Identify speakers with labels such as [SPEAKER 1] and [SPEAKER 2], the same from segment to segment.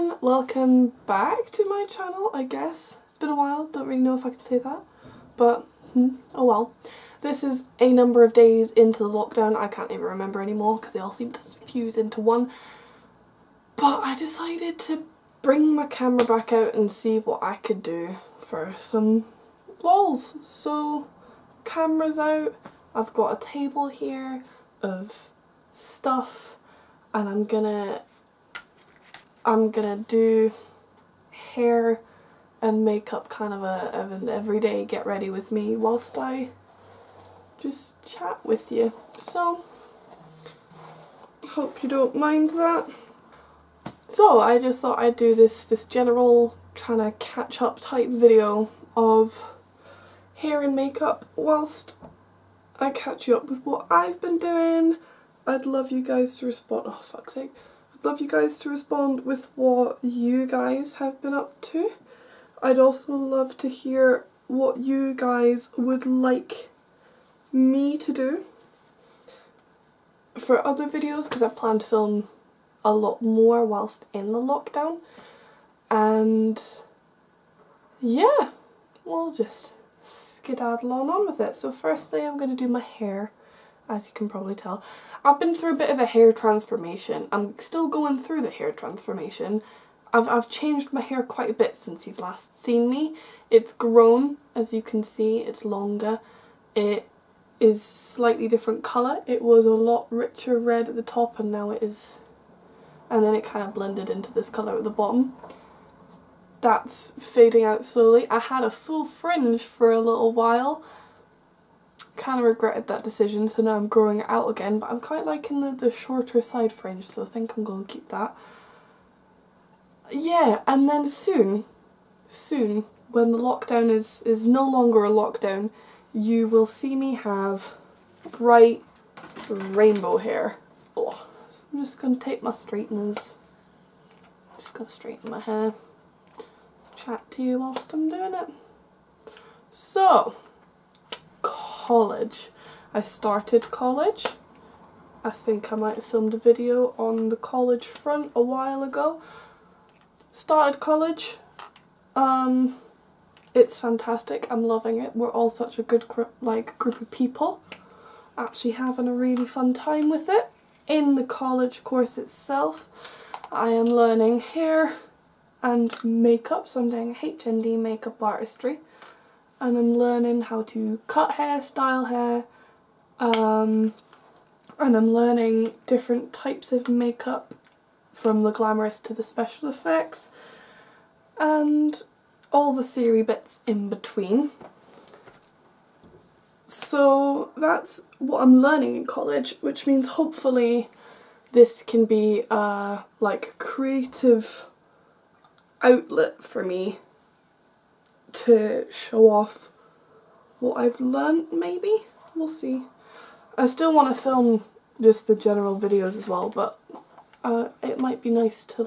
[SPEAKER 1] everyone, welcome back to my channel, I guess. It's been a while, don't really know if I can say that, but oh well. This is a number of days into the lockdown. I can't even remember anymore because they all seem to fuse into one. But I decided to bring my camera back out and see what I could do for some lols. So, camera's out, I've got a table here of stuff, and I'm gonna do hair and makeup, kind of an everyday get ready with me whilst I just chat with you. So, hope you don't mind that. So I just thought I'd do this general trying to catch up type video of hair and makeup whilst I catch you up with what I've been doing. I'd love you guys to respond. Oh, fuck's sake. I'd love you guys to respond with what you guys have been up to. I'd also love to hear what you guys would like me to do for other videos, because I plan to film a lot more whilst in the lockdown. And yeah, we'll just skedaddle on with it. So firstly I'm going to do my hair. As you can probably tell, I've been through a bit of a hair transformation. I'm still going through the hair transformation. I've changed my hair quite a bit since you've last seen me. It's grown, as you can see, it's longer. It is slightly different colour. It was a lot richer red at the top and now it is, and then it kind of blended into this colour at the bottom. That's fading out slowly. I had a full fringe for a little while. Kind of regretted that decision, so now I'm growing it out again, but I'm quite liking the shorter side fringe, so I think I'm going to keep that. Yeah, and then soon, when the lockdown is no longer a lockdown, you will see me have bright rainbow hair. Oh, so I'm just going to take my straighteners, just going to straighten my hair, chat to you whilst I'm doing it. So, college. I started college. I think I might have filmed a video on the college front a while ago. Started college. It's fantastic. I'm loving it. We're all such a good group of people. Actually having a really fun time with it. In the college course itself, I am learning hair and makeup. So I'm doing HND makeup artistry. And I'm learning how to cut hair, style hair, and I'm learning different types of makeup, from the glamorous to the special effects, and all the theory bits in between. So that's what I'm learning in college, which means hopefully this can be a creative outlet for me to show off what I've learnt, maybe? We'll see. I still want to film just the general videos as well, but it might be nice to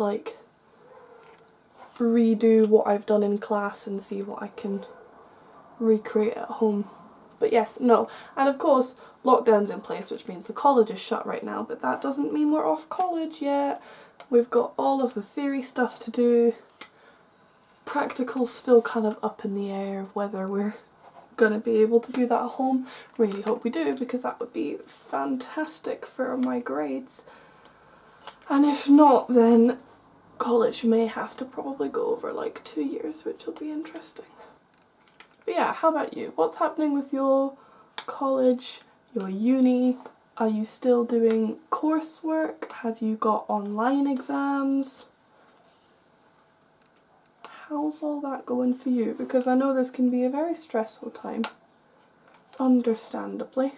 [SPEAKER 1] redo what I've done in class and see what I can recreate at home. But yes, no. And of course, lockdown's in place, which means the college is shut right now, but that doesn't mean we're off college yet. We've got all of the theory stuff to do. Practical's still kind of up in the air whether we're gonna be able to do that at home. Really hope we do, because that would be fantastic for my grades. And if not, then college may have to probably go over 2 years, which will be interesting. But yeah, how about you? What's happening with your college, your uni? Are you still doing coursework? Have you got online exams? How's all that going for you? Because I know this can be a very stressful time, understandably.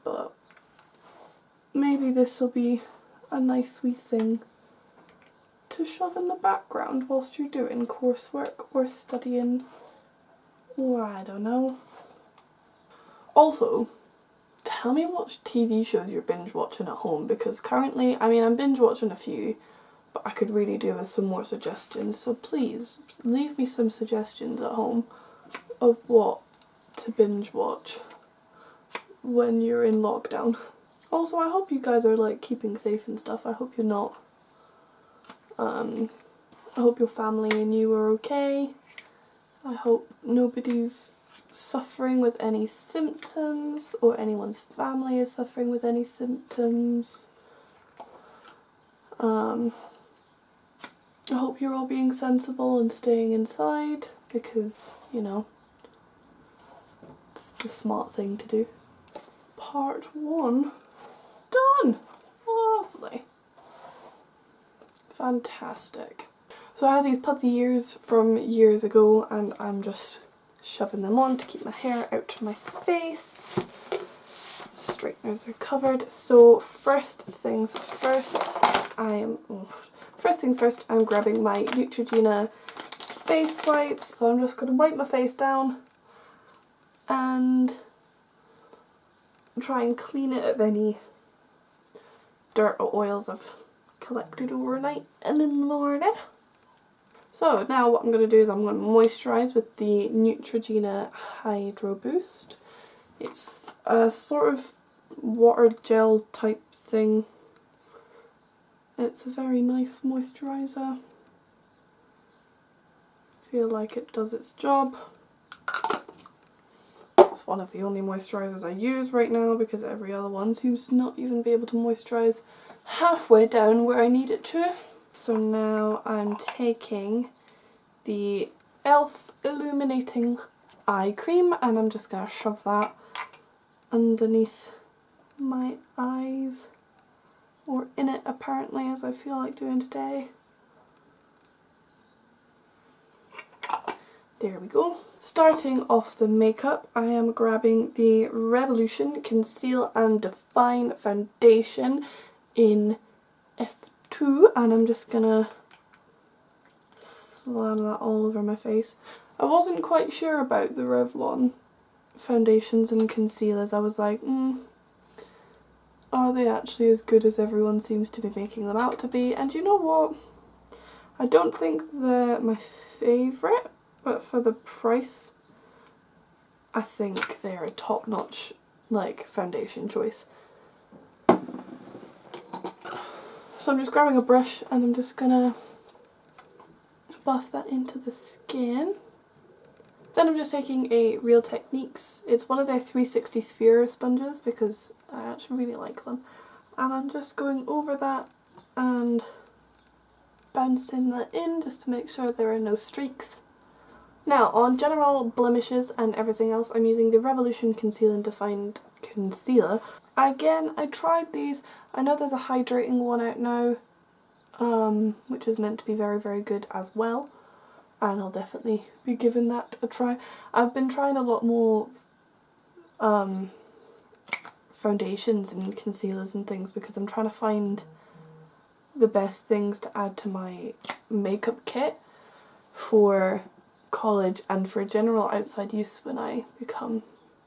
[SPEAKER 1] But maybe this will be a nice wee thing to shove in the background whilst you're doing coursework or studying, or I don't know. Also, tell me what TV shows you're binge watching at home, because currently, I'm binge watching a few, but I could really do with some more suggestions, so please leave me some suggestions at home of what to binge watch when you're in lockdown. Also, I hope you guys are keeping safe and stuff. I hope you're not I hope your family and you are okay. I hope nobody's suffering with any symptoms, or anyone's family is suffering with any symptoms. I hope you're all being sensible and staying inside, because, you know, it's the smart thing to do. Part 1 done! Lovely. Fantastic. So I have these pudgy ears from years ago, and I'm just shoving them on to keep my hair out of my face. Straighteners are covered. So first things first, I'm grabbing my Neutrogena face wipes. So I'm just going to wipe my face down and try and clean it of any dirt or oils I've collected overnight and in the morning. So now what I'm going to do is I'm going to moisturise with the Neutrogena Hydro Boost. It's a sort of water gel type thing. It's a very nice moisturiser. I feel like it does its job. It's one of the only moisturisers I use right now because every other one seems to not even be able to moisturise halfway down where I need it to. So now I'm taking the e.l.f. Illuminating Eye Cream and I'm just going to shove that underneath my eyes, or in it apparently, as I feel like doing today. There we go. Starting off the makeup, I am grabbing the Revolution Conceal and Define Foundation in F2 and I'm just gonna slam that all over my face. I wasn't quite sure about the Revlon foundations and concealers. I was like, are they actually as good as everyone seems to be making them out to be? And you know what? I don't think they're my favourite, but for the price, I think they're a top-notch, like, foundation choice. So I'm just grabbing a brush and I'm just gonna buff that into the skin. Then I'm just taking a Real Techniques. It's one of their 360 sphere sponges because I actually really like them. And I'm just going over that and bouncing that in just to make sure there are no streaks. Now, on general blemishes and everything else, I'm using the Revolution Conceal and Define Concealer. Again, I tried these. I know there's a hydrating one out now, which is meant to be very, very good as well. And I'll definitely be giving that a try. I've been trying a lot more foundations and concealers and things because I'm trying to find the best things to add to my makeup kit for college and for general outside use when I become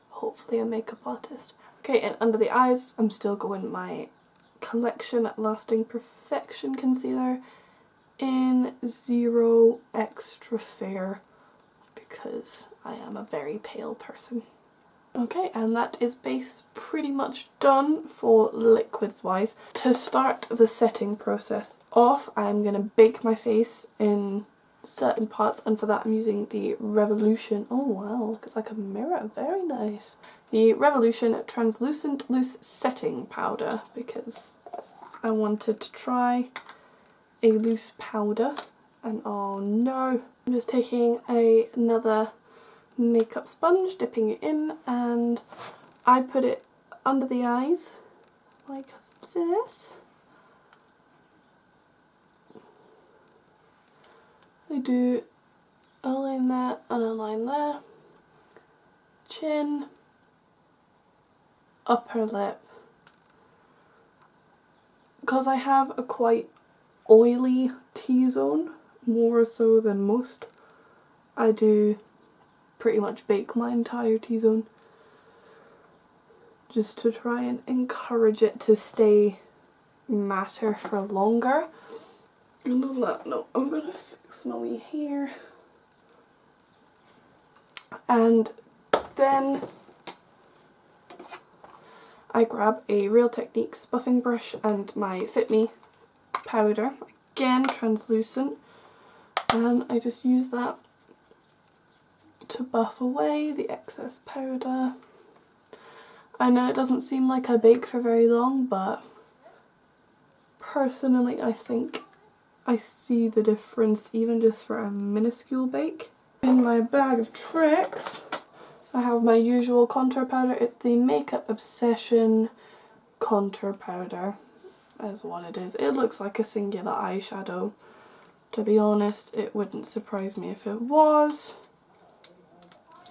[SPEAKER 1] hopefully a makeup artist. Okay, and under the eyes I'm still going my Collection Lasting Perfection Concealer in 0 Extra Fair because I am a very pale person. Okay, and that is base pretty much done for liquids wise. To start the setting process off, I'm going to bake my face in certain parts, and for that I'm using the Revolution, oh wow, look, it's like a mirror, very nice. The Revolution Translucent Loose Setting Powder because I wanted to try a loose powder, and oh no. I'm just taking another makeup sponge, dipping it in, and I put it under the eyes like this. I do a line there and a line there, chin, upper lip. Because I have a quite oily T-zone, more so than most, I do pretty much bake my entire T-zone just to try and encourage it to stay matter for longer. And on that note, I'm gonna fix my wee hair. And then I grab a Real Techniques buffing brush and my Fit Me powder. again translucent, and I just use that to buff away the excess powder. I know it doesn't seem like I bake for very long, but personally I think I see the difference even just for a minuscule bake. In my bag of tricks I have my usual contour powder. It's the Makeup Obsession contour powder, is what it is. It looks like a singular eyeshadow. To be honest, it wouldn't surprise me if it was.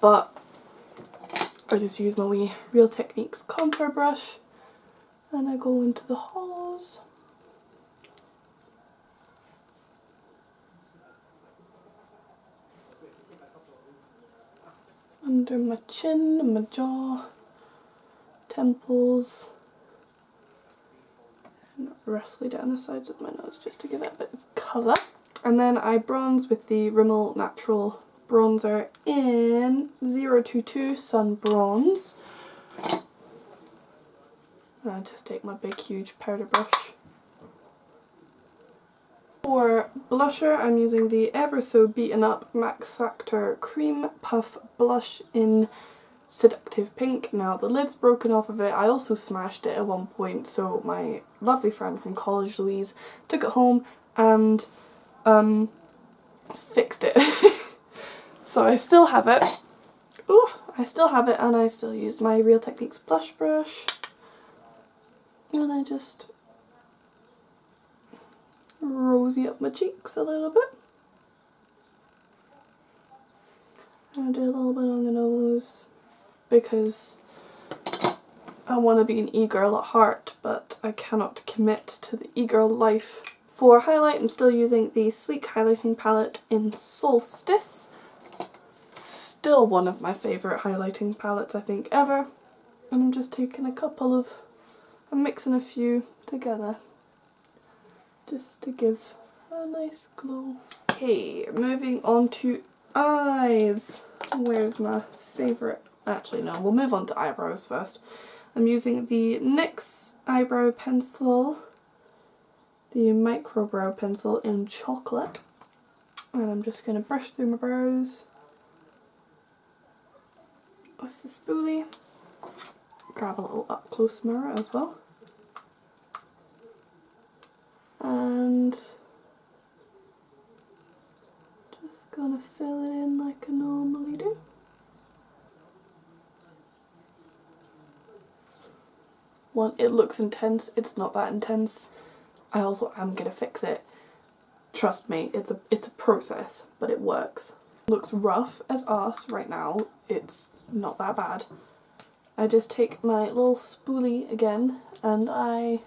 [SPEAKER 1] But I just use my wee Real Techniques contour brush and I go into the hollows. Under my chin, my jaw, temples, and roughly down the sides of my nose just to give it a bit of colour. And then I bronze with the Rimmel Natural Bronzer in 022 Sun Bronze. And I just take my big huge powder brush. For blusher, I'm using the Ever So Beaten Up Max Factor Cream Puff Blush in Seductive Pink. Now the lid's broken off of it. I also smashed it at one point, so my lovely friend from college, Louise, took it home and fixed it. So I still have it. Ooh, I still have it, and I still use my Real Techniques blush brush. And I just rosy up my cheeks a little bit. And I do a little bit on the nose because I want to be an e-girl at heart, but I cannot commit to the e-girl life. For highlight, I'm still using the Sleek Highlighting Palette in Solstice. Still one of my favourite highlighting palettes I think ever. And I'm just taking I'm mixing a few together just to give a nice glow. Okay, moving on to eyes. Where's my favourite? Actually no, we'll move on to eyebrows first. I'm using the NYX eyebrow pencil, the micro brow pencil in chocolate, and I'm just going to brush through my brows with the spoolie. Grab a little up close mirror as well, and just gonna fill it in like I normally do. It looks intense, it's not that intense. I also am gonna fix it. Trust me, it's a process, but it works. Looks rough as arse right now, it's not that bad. I just take my little spoolie again and I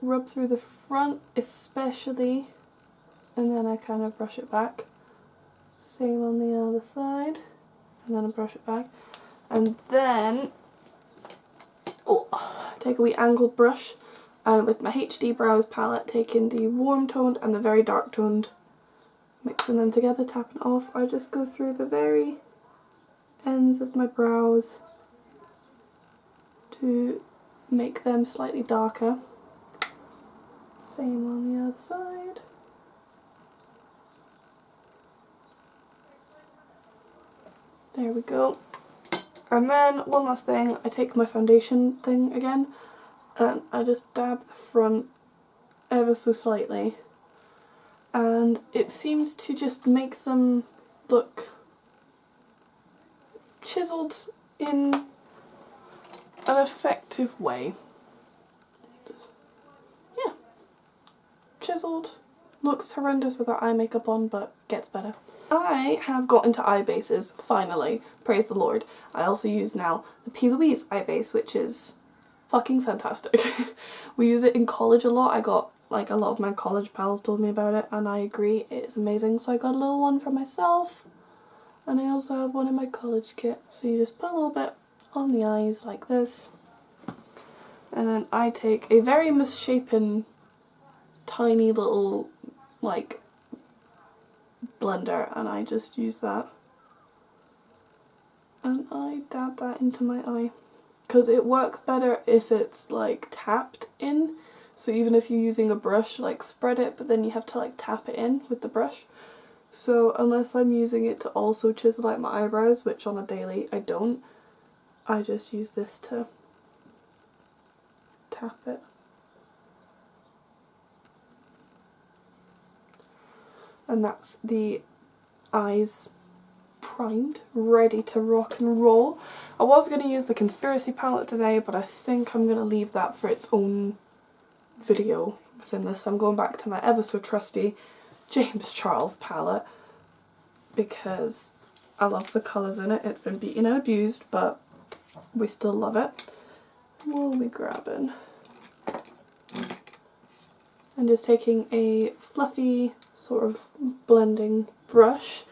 [SPEAKER 1] rub through the front especially, and then I kind of brush it back. Same on the other side, and then I brush it back. And then take a wee angled brush, and with my HD Brows palette, taking the warm toned and the very dark toned, mixing them together, tapping it off, I just go through the very ends of my brows to make them slightly darker. Same on the other side. There we go. And then one last thing, I take my foundation thing again and I just dab the front ever so slightly, and it seems to just make them look chiseled in an effective way. Yeah, chiseled, looks horrendous without eye makeup on, but gets better. I have got into eye bases, finally, praise the Lord. I also use now the P. Louise eye base, which is fucking fantastic. We use it in college a lot. I got, like, a lot of my college pals told me about it, and I agree, it's amazing. So I got a little one for myself, and I also have one in my college kit. So you just put a little bit on the eyes like this, and then I take a very misshapen, tiny little, like, blender, and I just use that and I dab that into my eye because it works better if it's like tapped in, So even if you're using a brush, like spread it, but then you have to like tap it in with the brush. So unless I'm using it to also chisel out my eyebrows, which on a daily I don't, I just use this to tap it. And that's the eyes primed, ready to rock and roll. I was going to use the Conspiracy palette today, but I think I'm going to leave that for its own video within this. I'm going back to my ever so trusty James Charles palette because I love the colours in it. It's been beaten and abused, but we still love it. What are we grabbing? I'm just taking a fluffy sort of blending brush.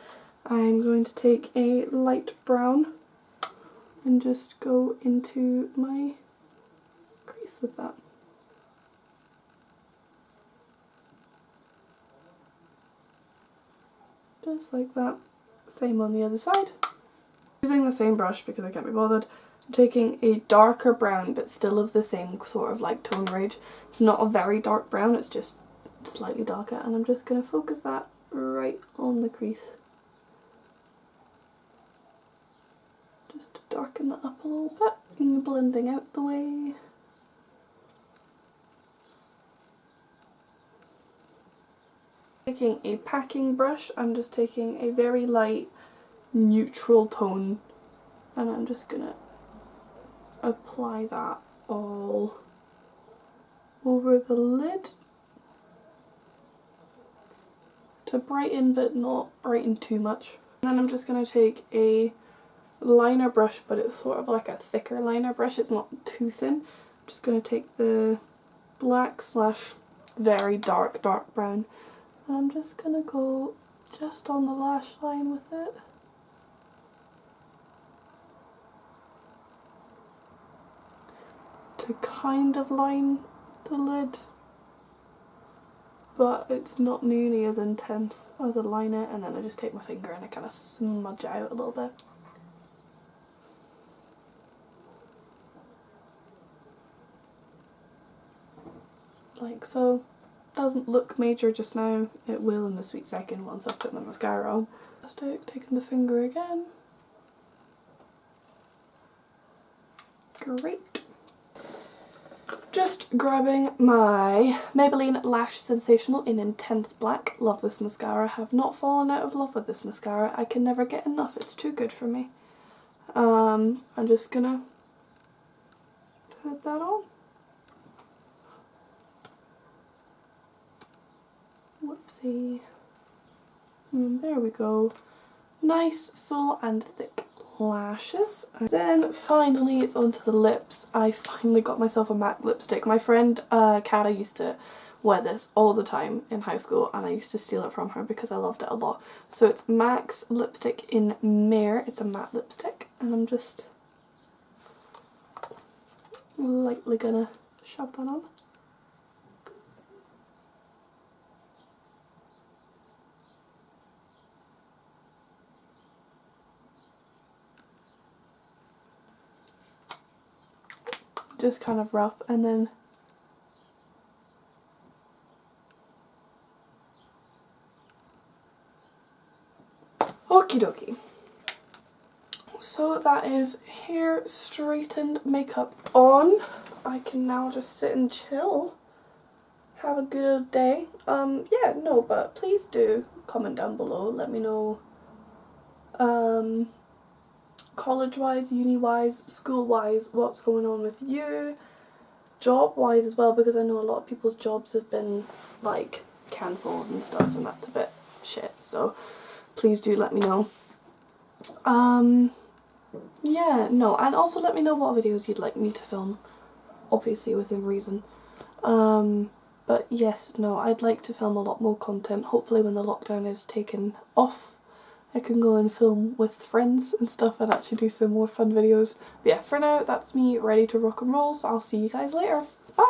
[SPEAKER 1] I'm going to take a light brown and just go into my crease with that. Just like that. Same on the other side. Using the same brush because I can't be bothered. I'm taking a darker brown but still of the same sort of like tone range. It's not a very dark brown, it's just slightly darker, and I'm just going to focus that right on the crease. Just to darken that up a little bit and blending out the way. Taking a packing brush, I'm just taking a very light neutral tone and I'm just gonna apply that all over the lid to brighten but not brighten too much. And then I'm just gonna take a liner brush, but it's sort of like a thicker liner brush, it's not too thin. I'm just gonna take the black slash very dark brown and I'm just gonna go just on the lash line with it. To kind of line the lid, but it's not nearly as intense as a liner, and then I just take my finger and I kind of smudge it out a little bit. Like so. Doesn't look major just now, it will in a sweet second once I've put my mascara on. Just taking the finger again. Great. Just grabbing my Maybelline Lash Sensational in Intense Black. Love this mascara. Have not fallen out of love with this mascara. I can never get enough. It's too good for me. I'm just gonna put that on. Whoopsie. And there we go. Nice, full and thick lashes. And then finally it's onto the lips. I finally got myself a MAC lipstick. My friend Cara used to wear this all the time in high school and I used to steal it from her because I loved it a lot. So it's MAC's lipstick in Mare. It's a matte lipstick and I'm just lightly gonna shove that on. Just kind of rough and then okie dokie. So that is hair straightened, makeup on. I can now just sit and chill, have a good old day. Yeah, no, but please do comment down below, let me know college-wise, uni-wise, school-wise, what's going on with you, job-wise as well, because I know a lot of people's jobs have been like cancelled and stuff and that's a bit shit, so please do let me know. Yeah, no, and also let me know what videos you'd like me to film, obviously within reason. But yes, no, I'd like to film a lot more content. Hopefully when the lockdown is taken off, I can go and film with friends and stuff and actually do some more fun videos. But yeah, for now, that's me ready to rock and roll, so I'll see you guys later. Bye!